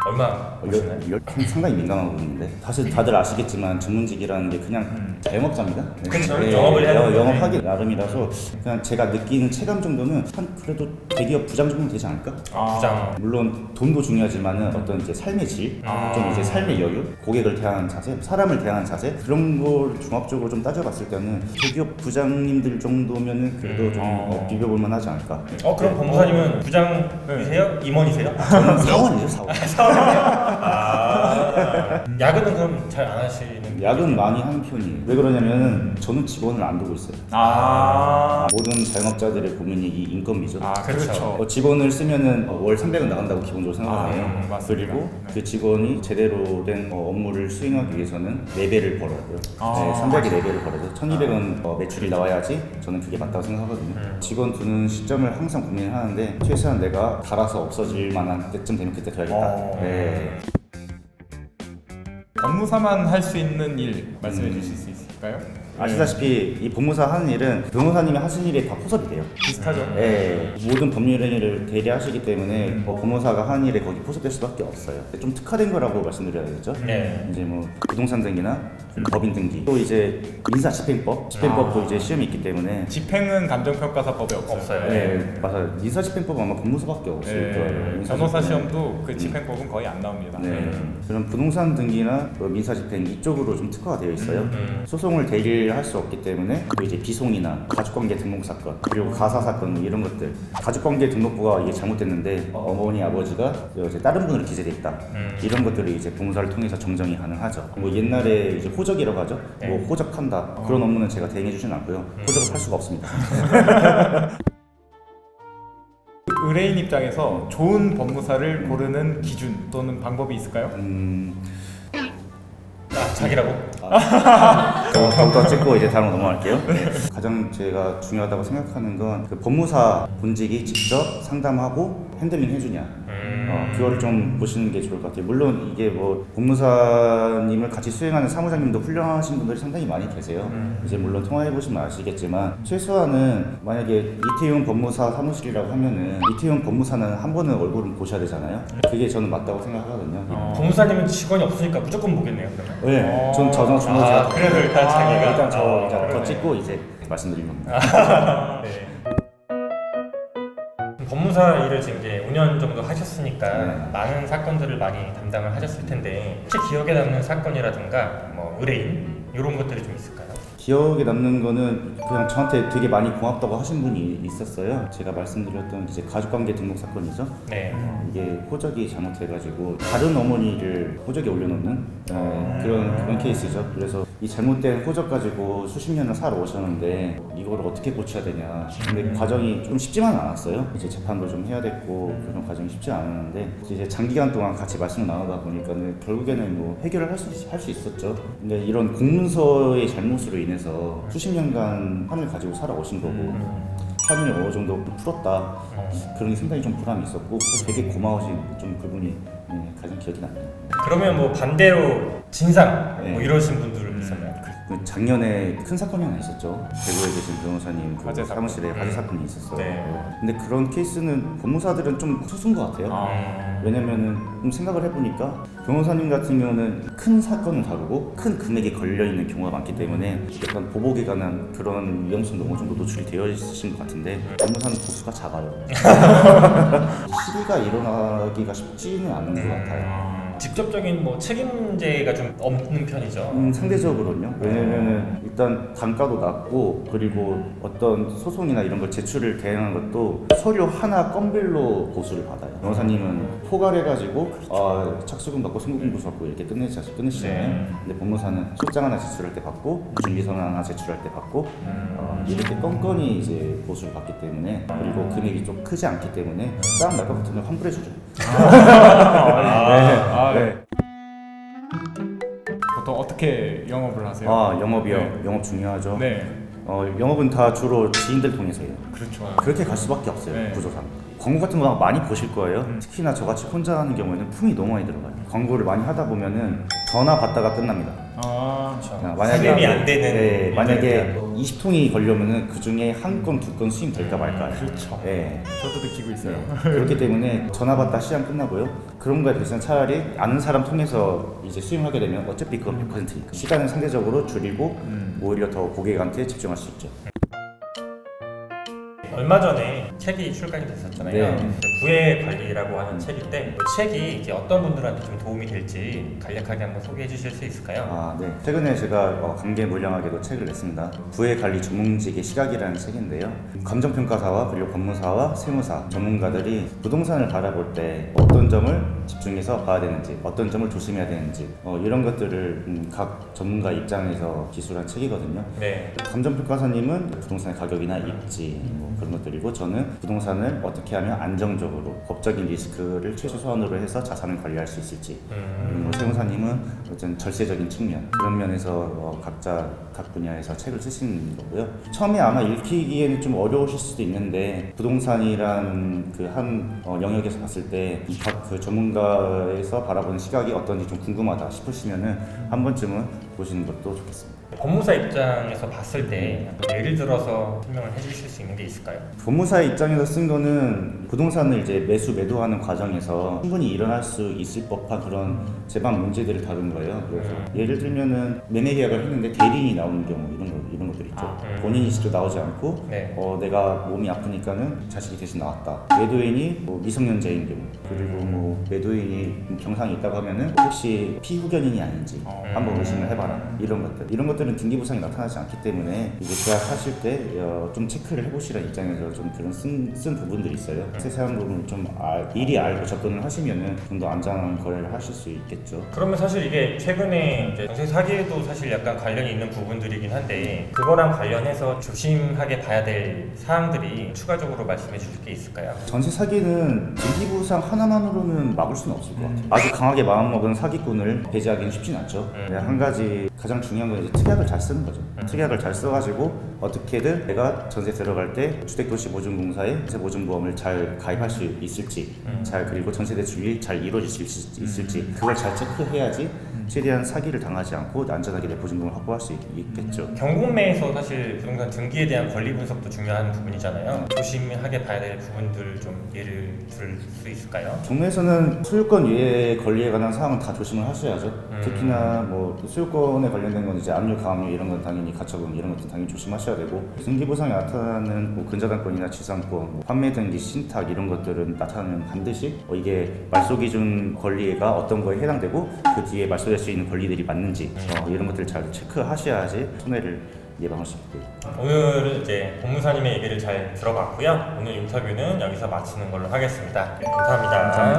얼마 보시나요? 상당히 민감한 부분인데 사실 다들 아시겠지만 전문직이라는 게 그냥 자영업자입니다. 그렇죠. 영업을 해야 되는데. 영업하기 나름이라서 그냥 제가 느끼는 체감 정도는 한 그래도 대기업 부장 정도 되지 않을까? 부장. 물론 돈도 중요하지만은 어떤 이제 삶의 질, 좀 이제 삶의 여유, 고객을 대하는 자세, 사람을 대하는 자세 그런 걸 종합적으로 좀 따져봤을 때는 대기업 부장님들 정도면은 그래도 좀 비벼볼만 하지 않을까? 그럼 법무사님은 부장이세요? 임원이세요? 저는 사원이죠, 사원. 야근은 그럼 잘 안 하시는? 야근 많이 하는 편이에요. 왜 그러냐면 저는 직원을 안 두고 있어요. 모든 자영업자들의 고민이 이 인건비죠. 그렇죠. 직원을 쓰면은 월 300은 나간다고 기본적으로 생각하잖아요. 그리고 그 직원이 제대로 된 업무를 수행하기 위해서는 4배를 벌어야 돼요. 300이 4배를 벌어야 돼요. 1200은 매출이 나와야지 저는 그게 맞다고 생각하거든요. 직원 두는 시점을 항상 고민을 하는데 최소한 내가 달아서 없어질 만한 때쯤 되면 그때 둬야겠다. 네. 법무사만 할 수 있는 일 말씀해 주실 수 있을까요? 아시다시피 이 법무사 하는 일은 변호사님이 하시는 일에 다 포섭이 돼요. 비슷하죠? 네, 모든 법률을 대리하시기 때문에 법무사가 하는 일에 거기 포섭될 수밖에 없어요. 좀 특화된 거라고 말씀드려야겠죠. 네. 이제 뭐 부동산 등기나 법인 등기, 또 이제 민사집행법, 집행법도 이제 시험이 있기 때문에 집행은 감정평가사법에 없어요. 네, 맞아요. 민사집행법은 아마 법무사밖에 없을 거예요. 변호사 시험도 그 집행법은 거의 안 나옵니다. 네. 그런 부동산 등기나 민사집행 이쪽으로 좀 특화가 되어 있어요. 소송을 대리할 수 없기 때문에 또 이제 비송이나 가족관계 등록 사건 그리고 가사 사건 이런 것들, 가족관계 등록부가 이게 잘못됐는데 어머니 아버지가 이제 다른 분으로 기재돼 있다. 이런 것들이 이제 법무사를 통해서 정정이 가능하죠. 뭐 옛날에 이제 호적이라고 하죠. 뭐 호적한다 그런 업무는 제가 대행해 주진 않고요. 호적을 할 수가 없습니다. 의뢰인 입장에서 좋은 법무사를 고르는 기준 또는 방법이 있을까요? 자기라고? 더욱더 찍고 이제 다음으로 넘어갈게요. 가장 제가 중요하다고 생각하는 건 그 법무사 본직이 직접 상담하고 핸들링 해주냐. 그거를 좀 보시는 게 좋을 것 같아요. 물론 이게 뭐 법무사님을 같이 수행하는 사무장님도 훌륭하신 분들이 상당히 많이 계세요. 이제 물론 통화해 보시면 아시겠지만 최소한은 만약에 이태용 법무사 사무실이라고 하면은 이태용 법무사는 한 번은 얼굴을 보셔야 되잖아요. 그게 저는 맞다고 생각하거든요. 법무사님은 직원이 없으니까 무조건 보겠네요. 그러면. 네, 전 저는 제가 그래도 일단 자기가 일단 저 이제 그러네. 더 찍고 이제 말씀드린 겁니다. 네. 법무사 일을 지금 이제 5년 정도 하셨으니까 많은 사건들을 많이 담당을 하셨을 텐데 혹시 기억에 남는 사건이라든가 뭐 의뢰인 이런 것들이 좀 있을까요? 기억에 남는 거는 그냥 저한테 되게 많이 고맙다고 하신 분이 있었어요. 제가 말씀드렸던 이제 가족관계 등록 사건이죠. 네. 이게 호적이 잘못해가지고 다른 어머니를 호적에 올려놓는 그런 케이스죠. 그래서 이 잘못된 호적 가지고 수십 년을 살아오셨는데 이걸 어떻게 고쳐야 되냐. 근데 과정이 좀 쉽지만은 않았어요. 이제 재판도 좀 해야 됐고 그런 과정이 쉽지 않았는데 이제 장기간 동안 같이 말씀을 나누다 보니까는 결국에는 뭐 해결을 할 수 있었죠. 근데 이런 공문서의 잘못으로 인해서 수십 년간 판을 가지고 살아오신 거고 판을 어느 정도 풀었다. 그런 게 상당히 좀 보람이 있었고 되게 고마우신 좀 그분이 가장 기억이 남네요. 그러면 뭐 반대로 진상 네. 뭐 이러신 분들은 있었나요? 그 작년에 큰 사건이 하나 있었죠. 대구에 계신 변호사님 그 화재 사건. 사무실에 화재 사건이 있었어요. 네. 근데 그런 케이스는 법무사들은 좀 소수인 것 같아요. 왜냐면은 좀 생각을 해보니까 변호사님 같은 경우는 큰 사건을 다루고 큰 금액이 걸려있는 경우가 많기 때문에 약간 보복에 관한 그런 위험성도 어느 정도 노출이 되어 있으신 것 같은데 법무사는 보수가 작아요. 시비가 일어나기가 쉽지는 않은 것 같아요. 직접적인 뭐 책임제가 좀 없는 편이죠. 상대적으로는요. 왜냐면은 일단 단가도 낮고 그리고 어떤 소송이나 이런 걸 제출을 대행하는 것도 서류 하나 건별로 보수를 받아요. 변호사님은 포괄해가지고 착수금 받고 승부금 보수 받고 이렇게 끝내시잖아요. 근데 법무사는 소장 하나 제출할 때 받고 준비서면 하나 제출할 때 받고 이렇게 건건이 이제 보수를 받기 때문에 그리고 금액이 좀 크지 않기 때문에 싸움 날 것 같으면 환불해주죠. 네. 보통 어떻게 영업을 하세요? 영업이요. 네. 영업 중요하죠. 네. 영업은 다 주로 지인들 통해서 해요. 그렇죠. 그렇게 갈 수밖에 없어요. 네. 구조상. 광고 같은 거 많이 보실 거예요. 특히나 저같이 혼자 하는 경우에는 품이 너무 많이 들어가요. 광고를 많이 하다 보면은 전화 받다가 끝납니다. 수입이 안 되는 네, 만약에 일들이야. 20통이 걸려면은 그 중에 한 건, 두 건 수임 될까 말까. 그렇죠. 네. 저도 느끼고 있어요. 그렇기 때문에 전화 받다 시간 끝나고요. 그런 거에 비해서는 차라리 아는 사람 통해서 이제 수임하게 되면 어차피 그건 100%니까 시간은 상대적으로 줄이고 오히려 더 고객한테 집중할 수 있죠. 얼마 전에 책이 출간이 됐었잖아요. 네. 부의 관리라고 하는 책인데 그 책이 이제 어떤 분들한테 좀 도움이 될지 간략하게 한번 소개해 주실 수 있을까요? 아, 네. 최근에 제가 감개무량하게도 책을 냈습니다. 부의 관리 전문직의 시각이라는 책인데요. 감정평가사와 그리고 법무사와 세무사 전문가들이 부동산을 바라볼 때 어떤 점을 집중해서 봐야 되는지, 어떤 점을 조심해야 되는지 이런 것들을 각 전문가 입장에서 기술한 책이거든요. 네. 감정평가사님은 부동산의 가격이나 입지 그런 것들이고 저는 부동산을 어떻게 하면 안정적으로 법적인 리스크를 최소한으로 해서 자산을 관리할 수 있을지 그리고 세무사님은 어떤 절세적인 측면 그런 면에서 각자 각 분야에서 책을 쓰시는 거고요. 처음에 아마 읽히기에는 좀 어려우실 수도 있는데 부동산이란 그 한 영역에서 봤을 때 각 그 전문가에서 바라보는 시각이 어떤지 좀 궁금하다 싶으시면은 한 번쯤은 보시는 것도 좋겠습니다. 법무사 입장에서 봤을 때 예를 들어서 설명을 해주실 수 있는 게 있을까요? 법무사의 입장에서 쓴 거는 부동산을 이제 매수하는 과정에서 충분히 일어날 수 있을 법한 그런 재반 문제들을 다룬 거예요. 그래서 예를 들면은 매매 계약을 했는데 대리인이 나오는 경우 이런 것들 있죠. 본인이 직접 나오지 않고 네. 내가 몸이 아프니까는 자식이 대신 나왔다. 매도인이 미성년자인 경우 그리고 매도인이 경상이 있다고 하면은 혹시 피후견인이 아닌지 한번 의심을 해봐라. 이런 것들은 등기부상이 나타나지 않기 때문에 이제 계약하실 때 좀 체크를 해보시라는 입장에서 좀 그런 쓴 부분들이 있어요. 세세한 부분을 좀 미리 알고 접근을 하시면은 좀 더 안전한 거래를 하실 수 있겠죠. 그러면 사실 이게 최근에 이제 전세 사기에도 사실 약간 관련이 있는 부분들이긴 한데 그거랑 관련해서 조심하게 봐야 될 사항들이 추가적으로 말씀해 주실 게 있을까요? 전세 사기는 등기부상 하나만으로는 막을 수는 없을 것 같아요. 아주 강하게 마음먹은 사기꾼을 배제하기는 쉽진 않죠. 한 가지 가장 중요한 건 이제 특약을 잘 쓰는 거죠. 특약을 잘 써가지고 어떻게든 내가 전세 들어갈 때 주택도시보증공사에 전세보증보험을 잘 가입할 수 있을지, 그리고 전세 대출이 잘 이루어질 수 있을지 그걸 잘 체크해야지 최대한 사기를 당하지 않고 안전하게 내 보증금을 확보할 수 있겠죠. 경공매에서 사실 부동산 등기에 대한 권리 분석도 중요한 부분이잖아요. 조심하게 봐야 될 부분들 좀 예를 들 수 있을까요? 경매에서는 소유권 이외의 권리에 관한 사항은 다 조심을 하셔야죠. 특히나 소유권에 관련된 건 이제 압류, 가압류 이런 건 당연히 가처분 이런 것도 당연히 조심하셔야 되고 등기부상에 나타나는 근저당권이나 지상권, 판매 등기, 신탁 이런 것들은 나타나면 반드시 이게 말소기준 권리가 어떤 거에 해당되고 그 뒤에 말소될 수 있는 권리들이 맞는지 이런 것들을 잘 체크하셔야지 손해를 예방할 수 있고요. 오늘은 이제 법무사님의 얘기를 잘 들어봤고요. 오늘 인터뷰는 여기서 마치는 걸로 하겠습니다. 감사합니다.